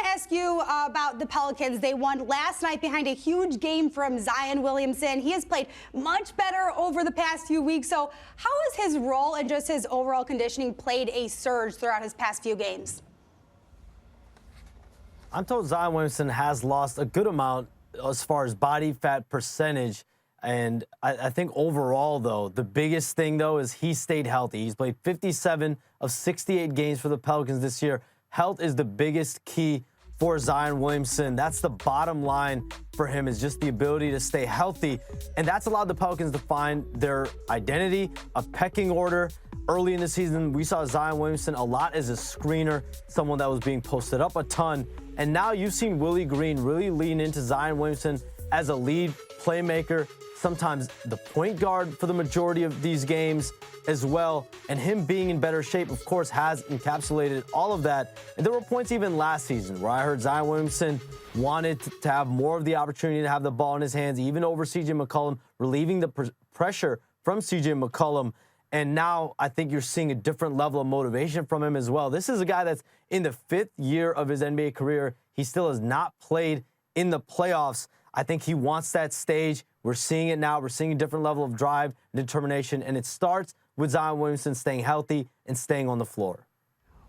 to ask you about the Pelicans. They won last night behind a huge game from Zion Williamson. He has played much better over the past few weeks. So how has his role and just his overall conditioning played a surge throughout his past few games? I'm told Zion Williamson has lost a good amount as far as body fat percentage. And I think overall, though, the biggest thing, though, is he stayed healthy. He's played 57 of 68 games for the Pelicans this year. Health is the biggest key for Zion Williamson. That's the bottom line for him, is just the ability to stay healthy. And that's allowed the Pelicans to find their identity, a pecking order. Early in the season, we saw Zion Williamson a lot as a screener, someone that was being posted up a ton. And now you've seen Willie Green really lean into Zion Williamson as a lead playmaker, sometimes the point guard for the majority of these games as well. And him being in better shape, of course, has encapsulated all of that. And there were points even last season where I heard Zion Williamson wanted to have more of the opportunity to have the ball in his hands, even over C.J. McCollum, relieving the pressure from C.J. McCollum. And now I think you're seeing a different level of motivation from him as well. This is a guy that's in the 5th year of his NBA career. He still has not played in the playoffs. I think he wants that stage. We're seeing it now. We're seeing a different level of drive and determination, and it starts with Zion Williamson staying healthy and staying on the floor.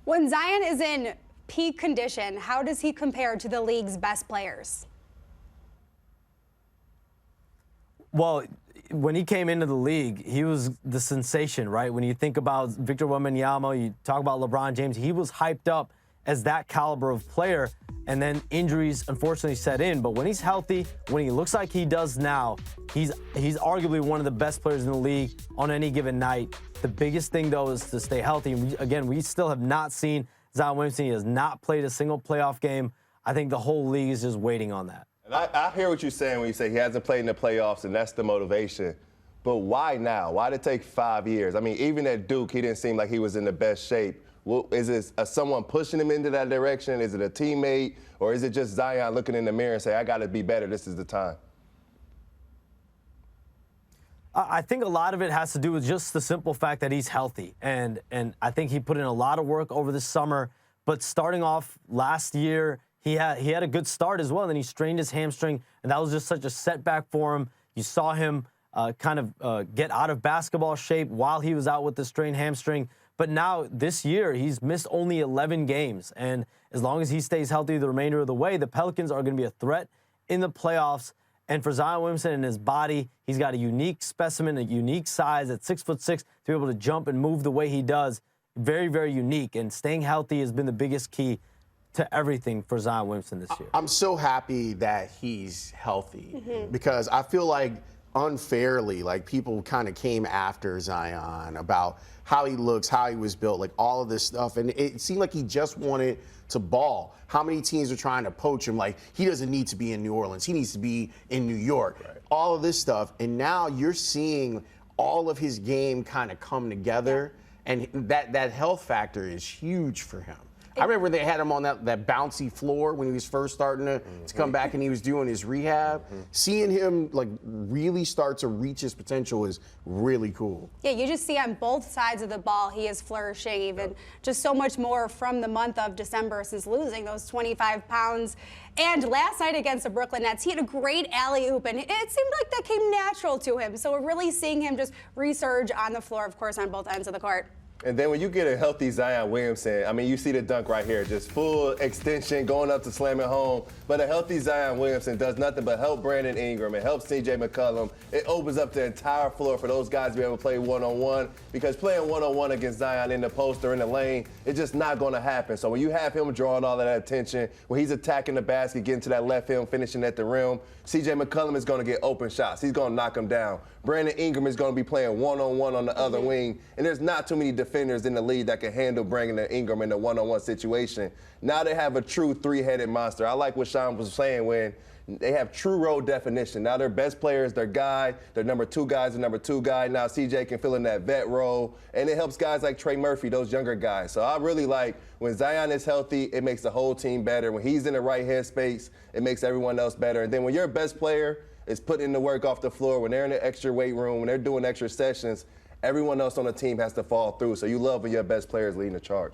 When Zion is in peak condition, how does he compare to the league's best players? Well, when he came into the league, he was the sensation, right? When you think about Victor Wembanyama, you talk about LeBron James, he was hyped up as that caliber of player. And then injuries, unfortunately, set in. But when he's healthy, when he looks like he does now, he's arguably one of the best players in the league on any given night. The biggest thing, though, is to stay healthy. And we still have not seen Zion Williamson. He has not played a single playoff game. I think the whole league is just waiting on that. And I hear what you're saying when you say he hasn't played in the playoffs, and that's the motivation. But why now? Why did it take 5 years? I mean, even at Duke, he didn't seem like he was in the best shape. Well, is it someone pushing him into that direction? Is it a teammate? Or is it just Zion looking in the mirror and say, I got to be better, this is the time? I think a lot of it has to do with just the simple fact that he's healthy. And I think he put in a lot of work over the summer. But starting off last year, he had a good start as well. And then he strained his hamstring, and that was just such a setback for him. You saw him get out of basketball shape while he was out with the strained hamstring. But now this year, he's missed only 11 games. And as long as he stays healthy the remainder of the way, the Pelicans are going to be a threat in the playoffs. And for Zion Williamson and his body, he's got a unique specimen, a unique size at 6'6", to be able to jump and move the way he does. Very, very unique. And staying healthy has been the biggest key to everything for Zion Williamson this year. I'm so happy that he's healthy because I feel like unfairly, like, people kind of came after Zion about how he looks, how he was built, like all of this stuff. And it seemed like he just wanted to ball. How many teams are trying to poach him? Like, he doesn't need to be in New Orleans. He needs to be in New York. Right. All of this stuff. And now you're seeing all of his game kind of come together. And that health factor is huge for him. I remember they had him on that bouncy floor when he was first starting to come back and he was doing his rehab. Seeing him, like, really start to reach his potential is really cool. Yeah, you just see on both sides of the ball he is flourishing, even just so much more from the month of December since losing those 25 pounds. And last night against the Brooklyn Nets, he had a great alley-oop, and it seemed like that came natural to him. So we're really seeing him just resurge on the floor, of course, on both ends of the court. And then when you get a healthy Zion Williamson, I mean, you see the dunk right here, just full extension, going up to slam it home. But a healthy Zion Williamson does nothing but help Brandon Ingram. It helps C.J. McCollum. It opens up the entire floor for those guys to be able to play one-on-one, because playing one-on-one against Zion in the post or in the lane, it's just not going to happen. So when you have him drawing all of that attention, when he's attacking the basket, getting to that left rim, finishing at the rim, C.J. McCollum is going to get open shots. He's going to knock him down. Brandon Ingram is going to be playing one-on-one on the other wing, and there's not too many defenders in the league that can handle bringing the Ingram in a one-on-one situation. Now they have a true three-headed monster. I like what Shams was saying when they have true role definition. Now their best players, their guy, their number 2 guys, the number 2 guy. Now CJ can fill in that vet role, and it helps guys like Trey Murphy, those younger guys. So I really like when Zion is healthy, it makes the whole team better. When he's in the right headspace, it makes everyone else better. And then when your best player is putting in the work off the floor, when they're in the extra weight room, when they're doing extra sessions, everyone else on the team has to fall through. So you love when your best player is leading the charge.